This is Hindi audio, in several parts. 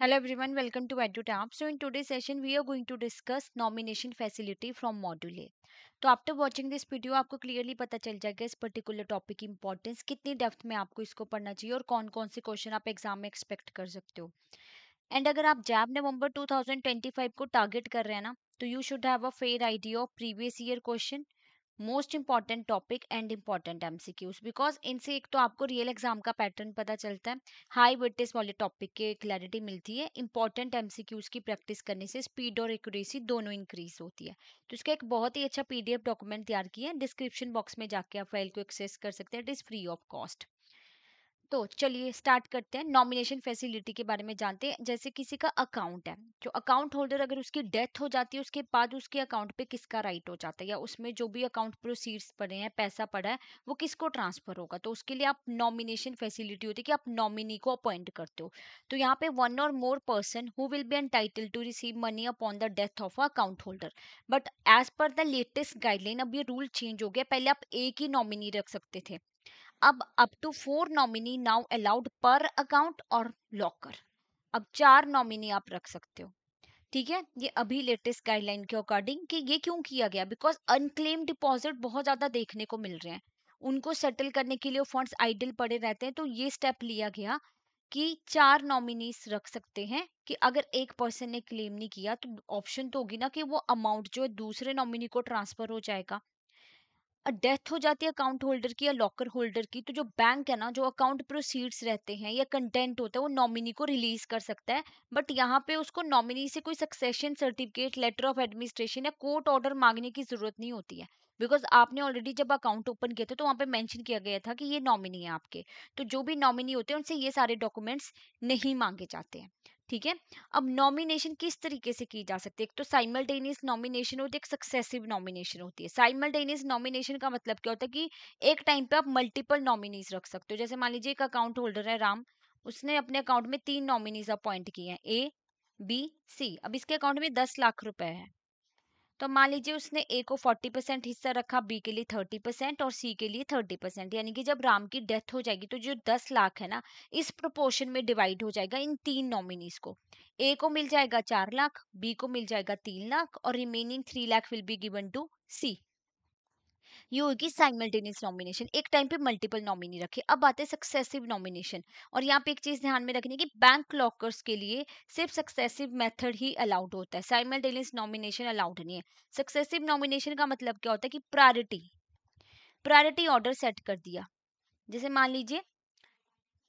Hello everyone, welcome to EduTap. So in today's session, we are going to discuss nomination facility from Module A. तो आफ्टर वॉचिंग दिस वीडियो आपको क्लियरली पता चल जाएगा इस पर्टिकुलर टॉपिक की इंपॉर्टेंस कितनी डेप्थ में आपको इसको पढ़ना चाहिए और कौन कौन से क्वेश्चन आप एग्जाम में एक्सपेक्ट कर सकते हो। एंड अगर आप जैब नवंबर 2025 को टारगेट कर रहे हैं ना, तो you should have a fair idea of previous year question, most important topic and important MCQs, because इनसे एक तो आपको रियल एग्जाम का पैटर्न पता चलता है, हाई वेटेज वाले टॉपिक के क्लैरिटी मिलती है, इंपॉर्टेंट एमसीक्यूज की प्रैक्टिस करने से स्पीड और एक्यूरेसी दोनों इंक्रीज होती है। तो इसका एक बहुत ही अच्छा पीडीएफ डॉक्यूमेंट तैयार किया है, डिस्क्रिप्शन बॉक्स में जाके आप फाइल को एक्सेस कर सकते हैं, it is free of cost. तो चलिए स्टार्ट करते हैं, नॉमिनेशन फैसिलिटी के बारे में जानते हैं। जैसे किसी का अकाउंट है, जो अकाउंट होल्डर अगर उसकी डेथ हो जाती है उसके बाद उसके अकाउंट पे किसका राइट हो जाता है, या उसमें जो भी अकाउंट प्रोसीड्स पड़े हैं, पैसा पड़ा है, वो किसको ट्रांसफर होगा, तो उसके लिए आप नॉमिनेशन फैसिलिटी होती है कि आप नॉमिनी को अपॉइंट करते हो। तो यहाँ पे one or more person who will be entitled to receive money upon the death of account holder. But as per the latest guideline अब ये रूल चेंज हो गया, पहले आप एक ही नॉमिनी रख सकते थे, अब up to 4 nominee now allowed per account और लॉकर। अब 4 नॉमिनी आप रख सकते हो। ठीक है, ये अभी लेटेस्ट गाइडलाइन के अकॉर्डिंग। कि ये क्यों किया गया, बिकॉज अनक्लेम डिपॉजिट बहुत ज्यादा देखने को मिल रहे हैं, उनको सेटल करने के लिए फंड्स आइडल पड़े रहते हैं, तो ये स्टेप लिया गया कि 4 नॉमिनीज रख सकते हैं, कि अगर एक पर्सन ने क्लेम नहीं किया तो ऑप्शन तो होगी ना कि वो अमाउंट जो है दूसरे नॉमिनी को ट्रांसफर हो जाएगा। डेथ हो जाती है अकाउंट होल्डर की या लॉकर होल्डर की, तो जो बैंक है ना, जो अकाउंट प्रोसीड्स रहते हैं या कंटेंट होता है, वो नॉमिनी को रिलीज कर सकता है। बट यहाँ पे उसको नॉमिनी से कोई succession certificate, letter of administration या कोर्ट ऑर्डर मांगने की जरूरत नहीं होती है, बिकॉज आपने ऑलरेडी जब अकाउंट ओपन किया था तो वहां पे मेंशन किया गया था कि ये नॉमिनी है आपके। तो जो भी नॉमिनी होते हैं उनसे ये सारे डॉक्यूमेंट्स नहीं मांगे जाते हैं। ठीक है, अब नॉमिनेशन किस तरीके से की जा सकती है, एक तो साइमल्टेनियस नॉमिनेशन होती है, एक सक्सेसिव नॉमिनेशन होती है। साइमल्टेनियस नॉमिनेशन का मतलब क्या होता है कि एक टाइम पे आप मल्टीपल नॉमिनीज रख सकते हो। जैसे मान लीजिए एक अकाउंट होल्डर है राम, उसने अपने अकाउंट में 3 नॉमिनीज अपॉइंट किए हैं, ए बी सी। अब इसके अकाउंट में 10 लाख रुपए है, तो मान लीजिए उसने ए को 40% हिस्सा रखा, बी के लिए 30% और सी के लिए 30%। यानी कि जब राम की डेथ हो जाएगी तो जो 10 लाख है ना, इस प्रोपोर्शन में डिवाइड हो जाएगा इन 3 नॉमिनीज को। ए को मिल जाएगा 4 लाख, बी को मिल जाएगा 3 लाख और remaining 3 lakh will be given to C. ये होगी साइमल्टेनियस नॉमिनेशन, एक टाइम पे मल्टीपल नॉमिनी रखे। अब आते हैं सक्सेसिव नॉमिनेशन, और यहाँ पे एक चीज ध्यान में रखनी कि बैंक लॉकर्स के लिए सिर्फ सक्सेसिव मेथड ही अलाउड होता है, साइमल्टेनियस नॉमिनेशन अलाउड नहीं है। सक्सेसिव नॉमिनेशन का मतलब क्या होता है कि प्रायोरिटी प्रायोरिटी ऑर्डर सेट कर दिया। जैसे मान लीजिए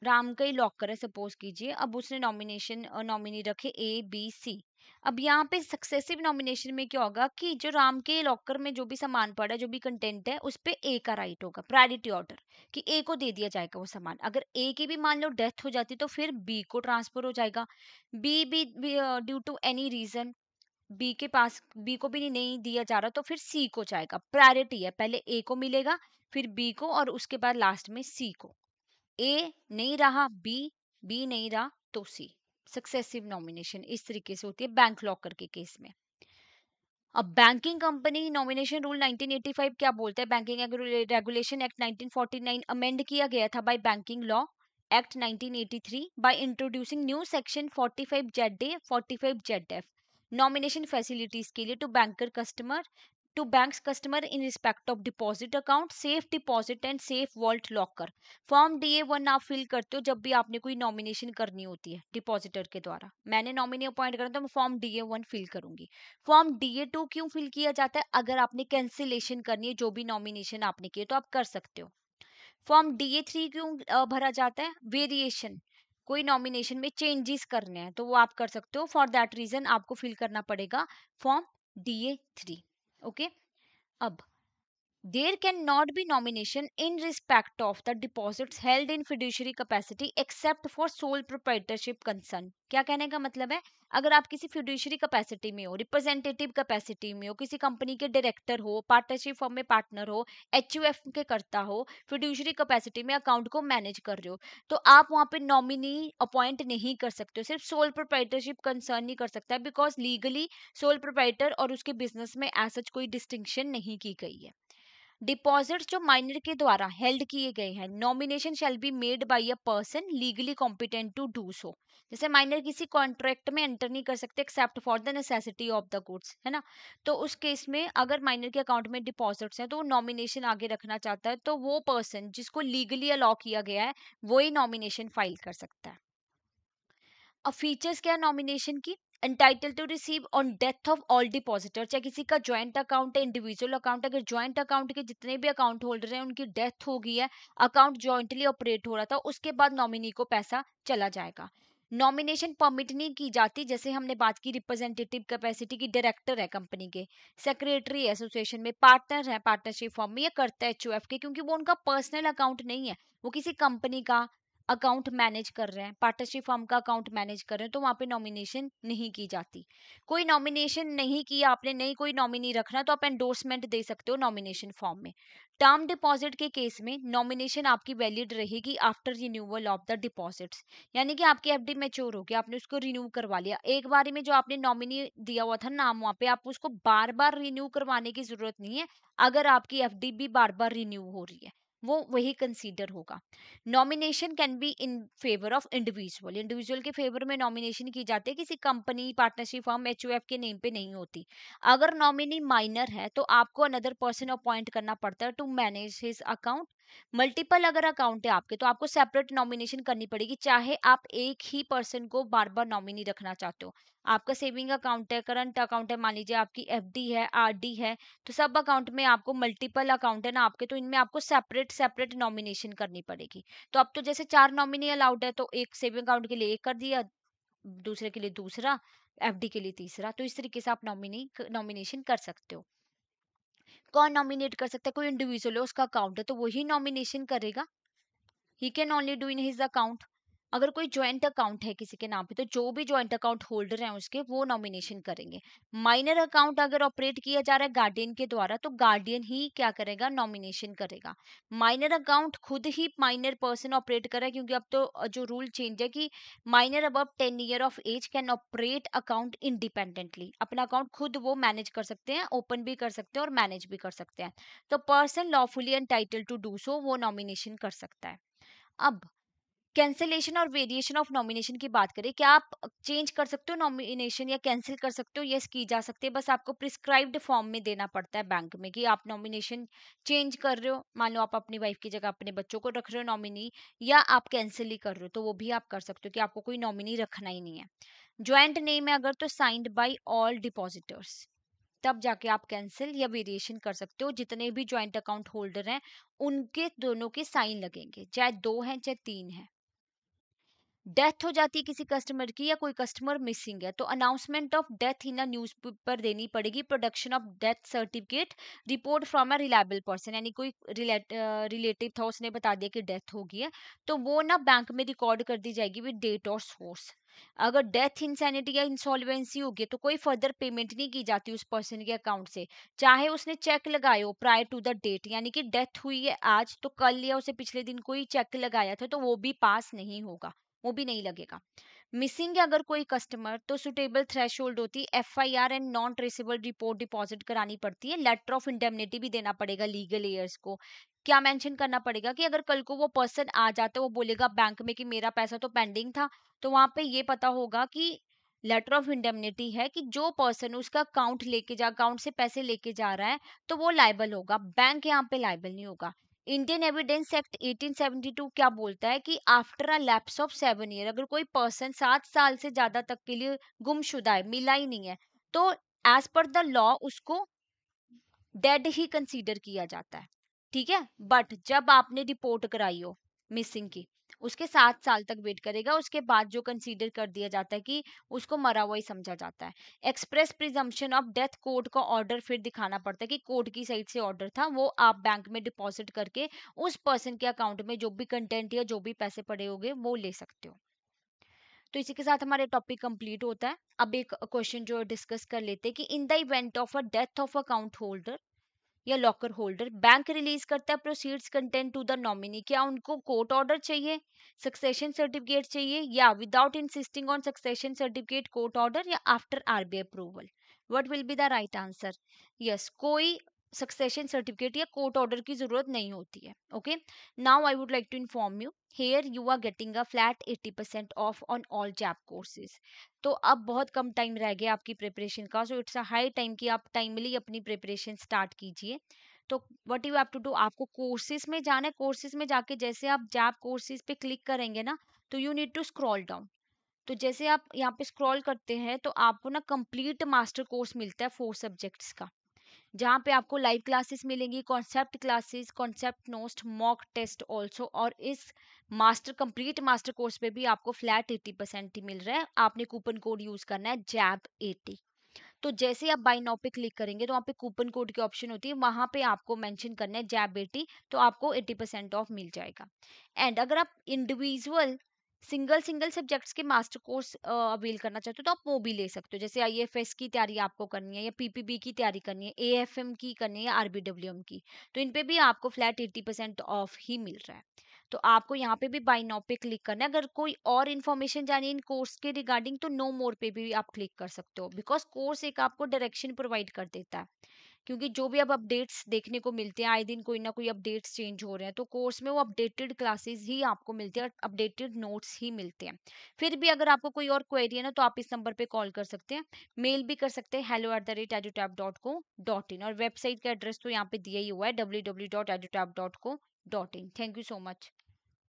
राम का ही लॉकर है सपोज कीजिए, अब उसने नॉमिनी रखे ए बी सी। अब यहाँ पे सक्सेसिव नॉमिनेशन में क्या होगा कि जो राम के लॉकर में जो भी सामान पड़ा है, जो भी कंटेंट है, उस पे ए का राइट होगा, प्रायोरिटी ऑर्डर, कि ए को दे दिया जाएगा वो सामान। अगर ए की भी मान लो डेथ हो जाती तो फिर बी को ट्रांसफर हो जाएगा। बी भी due to any reason B के पास, बी को भी नहीं दिया जा रहा, तो फिर सी को जाएगा। प्रायोरिटी है, पहले ए को मिलेगा, फिर बी को, और उसके बाद लास्ट में सी को। ए नहीं रहा बी, बी नहीं रहा तो सी। सक्सेसिव नॉमिनेशन इस तरीके से होती है बैंक लॉकर के केस में। अब बैंकिंग कंपनी नॉमिनेशन रूल 1985 क्या बोलता है, बैंकिंग रेगुलेशन एक्ट 1949 अमेंड किया गया था by banking law act 1983 by introducing new section 45 Z A 45 Z F, nomination facilities के लिए to banks customer in respect of deposit account, safe deposit and safe vault locker. Form DA1 आप फिल करते हो जब भी आपने कोई नॉमिनेशन करनी होती है डिपॉजिटर के द्वारा। मैंने नॉमिनी अपॉइंट करना तो मैं फॉर्म DA1 फिल करूंगी। फॉर्म DA2 क्यों फिल किया जाता है, अगर आपने कैंसिलेशन करनी है जो भी नॉमिनेशन आपने किए तो आप कर सकते हो। फॉर्म DA3 क्यों भरा जाता है, वेरिएशन, कोई नॉमिनेशन में चेंजेस करने हैं तो वो आप कर सकते हो, फॉर दैट रीजन आपको फिल करना पड़ेगा फॉर्म DA3। ओके, अब there cannot be nomination in respect of the deposits held in fiduciary capacity except for sole proprietorship concern। क्या कहने का मतलब है, अगर आप किसी फिड्यूशरी कैपेसिटी में हो, रिप्रेजेंटेटिव कैपेसिटी में हो, किसी कंपनी के डायरेक्टर हो, पार्टनरशिप फर्म में पार्टनर हो, HUF के करता हो, फिड्यूशरी कैपेसिटी में अकाउंट को मैनेज कर रहे हो, तो आप वहां पे नॉमिनी अपॉइंट नहीं कर सकते हो। सिर्फ सोल प्रोप्राइटरशिप कंसर्न नहीं कर सकता है, बिकॉज लीगली सोल प्रोप्राइटर और उसके बिजनेस में एज सच कोई डिस्टिंक्शन नहीं की गई है। डिपॉजिट्स जो माइनर के द्वारा हेल्ड किए गए हैं, nomination shall be made by a person legally competent to do so. जैसे माइनर किसी कॉन्ट्रैक्ट में एंटर नहीं कर सकते except for the necessity of the goods, है ना। तो उस केस में अगर माइनर के अकाउंट में डिपॉजिट्स हैं तो वो नॉमिनेशन आगे रखना चाहता है, तो वो पर्सन जिसको लीगली अलाउ किया गया है वो ही नॉमिनेशन फाइल कर सकता है। अब फीचर्स क्या है नॉमिनेशन की? Entitle to receive on death of all depositor, चाहे किसी का ज्वाइंट अकाउंट है, इंडिविजुअल अकाउंट, अगर ज्वाइंट अकाउंट के जितने भी अकाउंट होल्डर हैं उनकी डेथ हो गई है, अकाउंट ज्वाइंटली ऑपरेट हो रहा था, उसके बाद नॉमिनी को पैसा चला जाएगा। नॉमिनेशन परमिट नहीं की जाती, जैसे हमने बात की रिप्रेजेंटेटिव कैपेसिटी की, डायरेक्टर है कंपनी के, सेक्रेटरी एसोसिएशन में, पार्टनर है पार्टनरशिप फॉर्म में, या करता है एचयूएफ के, क्योंकि वो उनका पर्सनल अकाउंट नहीं है, वो किसी कंपनी का अकाउंट मैनेज कर रहे हैं, पार्टनरशिप फर्म का अकाउंट मैनेज कर रहे हैं, तो वहां पे नॉमिनेशन नहीं की जाती। कोई नॉमिनेशन नहीं किया आपने, नहीं कोई नॉमिनी रखना, तो आप एंडोर्समेंट दे सकते हो नॉमिनेशन फॉर्म में। टर्म डिपॉजिट के केस में नॉमिनेशन आपकी वैलिड रहेगी after renewal of the deposits, यानी कि आपकी एफडी मैच्योर हो गया, आपने उसको रिन्यू करवा लिया, एक बार में जो आपने नॉमिनी दिया हुआ था नाम वहां पे, आप उसको बार बार रिन्यू करवाने की जरूरत नहीं है। अगर आपकी एफडी भी बार बार रिन्यू हो रही है, वो वही कंसीडर होगा। Nomination can be in favour of individual, individual के फेवर में नॉमिनेशन की जाती है, किसी कंपनी पार्टनरशिप फर्म एचयूएफ के नेम पे नहीं होती। अगर नॉमिनी माइनर है तो आपको अनदर पर्सन अपॉइंट करना पड़ता है to manage his account. Multiple अगर अकाउंट है आपके तो आपको सेपरेट नॉमिनेशन करनी पड़ेगी, चाहे आप एक ही पर्सन को बार बार नॉमिनी रखना चाहते हो। आपका सेविंग अकाउंट है, करंट अकाउंट है, मान लीजिए आपकी एफडी है, आरडी है, तो सब अकाउंट में आपको मल्टीपल अकाउंट है ना आपके, तो इनमें आपको सेपरेट सेपरेट नॉमिनेशन करनी पड़ेगी। तो अब तो जैसे 4 नॉमिनी अलाउड है, तो एक सेविंग अकाउंट के लिए एक कर दिया, दूसरे के लिए दूसरा, एफडी के लिए तीसरा, तो इस तरीके से आप नॉमिनेशन कर सकते हो। कौन नॉमिनेट कर सकता है? कोई इंडिविजुअल है, उसका अकाउंट है, तो वही नॉमिनेशन करेगा। He can only do in his account. अगर कोई ज्वाइंट अकाउंट है किसी के नाम पे, तो जो भी ज्वाइंट अकाउंट होल्डर हैं उसके, वो नॉमिनेशन करेंगे। माइनर अकाउंट अगर ऑपरेट किया जा रहा है गार्डियन के द्वारा, तो गार्डियन ही क्या करेगा? नॉमिनेशन करेगा। माइनर अकाउंट खुद ही माइनर पर्सन ऑपरेट कर रहा है, क्योंकि अब तो जो रूल चेंज है कि minor above 10 year of age can operate account independently, अपना अकाउंट खुद वो मैनेज कर सकते हैं, ओपन भी कर सकते हैं और मैनेज भी कर सकते हैं। तो person lawfully entitle to do so, वो नॉमिनेशन कर सकता है। अब कैंसिलेशन और वेरिएशन ऑफ नॉमिनेशन की बात करें, क्या आप चेंज कर सकते हो नॉमिनेशन या कैंसिल कर सकते हो? यस, की जा सकती है, बस आपको प्रिस्क्राइब्ड फॉर्म में देना पड़ता है बैंक में कि आप नॉमिनेशन चेंज कर रहे हो, मान लो आप अपनी वाइफ की जगह अपने बच्चों को रख रहे हो नॉमिनी, या आप कैंसिल ही कर रहे हो, तो वो भी आप कर सकते हो कि आपको कोई नॉमिनी रखना ही नहीं है। ज्वाइंट नेम है अगर, तो साइंड बाय ऑल डिपॉजिटर्स, तब जाके आप कैंसिल या वेरिएशन कर सकते हो। जितने भी ज्वाइंट अकाउंट होल्डर हैं उनके दोनों के साइन लगेंगे, चाहे 2 हैं चाहे 3 हैं। डेथ हो जाती है किसी कस्टमर की, या कोई कस्टमर मिसिंग है, तो announcement of death in a newspaper देनी पड़ेगी, production of death certificate, report from a reliable person, यानी कोई रिलेटिव था उसने बता दिया कि डेथ हो गई है, तो वो ना बैंक में रिकॉर्ड कर दी जाएगी विद डेट और सोर्स। अगर डेथ, इंसैनिटी या इंसॉल्वेंसी होगी तो कोई फर्दर पेमेंट नहीं की जाती उस पर्सन के अकाउंट से, चाहे उसने चेक लगाए हो प्रायर टू द डेट, यानी कि डेथ हुई है आज तो कल या उसे पिछले दिन कोई चेक लगाया था, तो वो भी पास नहीं होगा, वो भी नहीं लगेगा। मिसिंग है अगर कोई कस्टमर, तो सुटेबल थ्रेशोल्ड होती है, FIR and non traceable report deposit करानी पड़ती है, लेटर ऑफ इंडेमनिटी भी देना पड़ेगा लीगल एयर्स को। क्या मेंशन करना पड़ेगा कि अगर कल को वो पर्सन आ जाता है, वो बोलेगा बैंक में कि मेरा पैसा तो पेंडिंग था, तो वहां पे ये पता होगा कि लेटर ऑफ इंडेमनिटी है कि जो पर्सन उसका अकाउंट से पैसे लेके जा रहा है, तो वो लायबल होगा, बैंक यहाँ पे लायबल नहीं होगा। इंडियन एविडेंस एक्ट 1872 क्या बोलता है कि after a lapse of 7 year, अगर कोई पर्सन 7 साल से ज्यादा तक के लिए गुमशुदा है, मिला ही नहीं है, तो एज पर द लॉ उसको डेड ही कंसीडर किया जाता है। ठीक है, बट जब आपने रिपोर्ट कराई हो मिसिंग की, उसके 7 साल तक वेट करेगा, उसके बाद जो कंसीडर कर दिया जाता है कि उसको मरा हुआ ही समझा जाता है। Express presumption of death, court का ऑर्डर फिर दिखाना पड़ता है कि कोर्ट की साइड से ऑर्डर था, वो आप बैंक में डिपॉजिट करके उस पर्सन के अकाउंट में जो भी कंटेंट या जो भी पैसे पड़े होंगे वो ले सकते हो। तो इसी के साथ हमारे टॉपिक कंप्लीट होता है। अब एक क्वेश्चन जो डिस्कस कर लेते हैं कि in the event of a death of account holder या लॉकर होल्डर, बैंक रिलीज करता है proceeds content to the nominee, क्या उनको कोर्ट ऑर्डर चाहिए, सक्सेशन सर्टिफिकेट चाहिए, या without insisting on succession certificate court order, या after RBI approval? What will be the right answer? Yes, कोई सक्सेशन सर्टिफिकेट या कोर्ट ऑर्डर की जरूरत नहीं होती है। Okay, now I would like to inform you, here you are getting a flat 80% off on all जैप कोर्सेज। तो अब बहुत कम टाइम रह गया आपकी प्रिपरेशन का, so it's a high time कि आप टाइमली अपनी प्रिपरेशन स्टार्ट कीजिए। तो what you have to do, आपको कोर्सेज में जाना है। कोर्सेज में जाके जैसे आप जैप कोर्सेज पे क्लिक करेंगे ना, तो you need to scroll down. तो जैसे आप यहाँ पे स्क्रॉल करते हैं तो आपको ना कंप्लीट मास्टर कोर्स मिलता है 4 सब्जेक्ट्स का, जहाँ पे आपको लाइव क्लासेस मिलेंगी, concept classes, concept notes, mock test also. और इस कंप्लीट मास्टर कोर्स पे भी आपको फ्लैट 80% ही मिल रहा है। आपने कूपन कोड यूज करना है जैब 80। तो जैसे आप बाय नाउ पे क्लिक करेंगे तो वहाँ पे कूपन कोड की ऑप्शन होती है, वहाँ पे आपको मेंशन करना है जैब 80, तो आपको 80% ऑफ मिल जाएगा। एंड अगर आप इंडिविजुअल सिंगल सिंगल सब्जेक्ट्स के मास्टर कोर्स अवेल करना चाहते हो तो आप वो भी ले सकते हो। जैसे आईएफएस की तैयारी आपको करनी है, या पीपीबी की तैयारी करनी है, एएफएम की करनी है, या आरबीडब्ल्यूएम की, तो इन पे भी आपको फ्लैट 80% ऑफ ही मिल रहा है। तो आपको यहाँ पे भी बाय नाउ पे क्लिक करना है। अगर कोई और इन्फॉर्मेशन जानी है इन कोर्स के रिगार्डिंग, तो नो मोर पे भी आप क्लिक कर सकते हो, बिकॉज कोर्स एक आपको डायरेक्शन प्रोवाइड कर देता है। क्योंकि जो भी अब अपडेट्स देखने को मिलते हैं, आए दिन कोई ना कोई अपडेट्स चेंज हो रहे हैं, तो कोर्स में वो अपडेटेड क्लासेस ही आपको मिलती है और अपडेटेड नोट्स ही मिलते हैं। फिर भी अगर आपको कोई और क्वेरी है ना, तो आप इस नंबर पे कॉल कर सकते हैं, मेल भी कर सकते हैं hello@edutap.co.in, और वेबसाइट का एड्रेस तो यहाँ पे दिया ही हुआ है www.edutap.co.in। Thank you so much.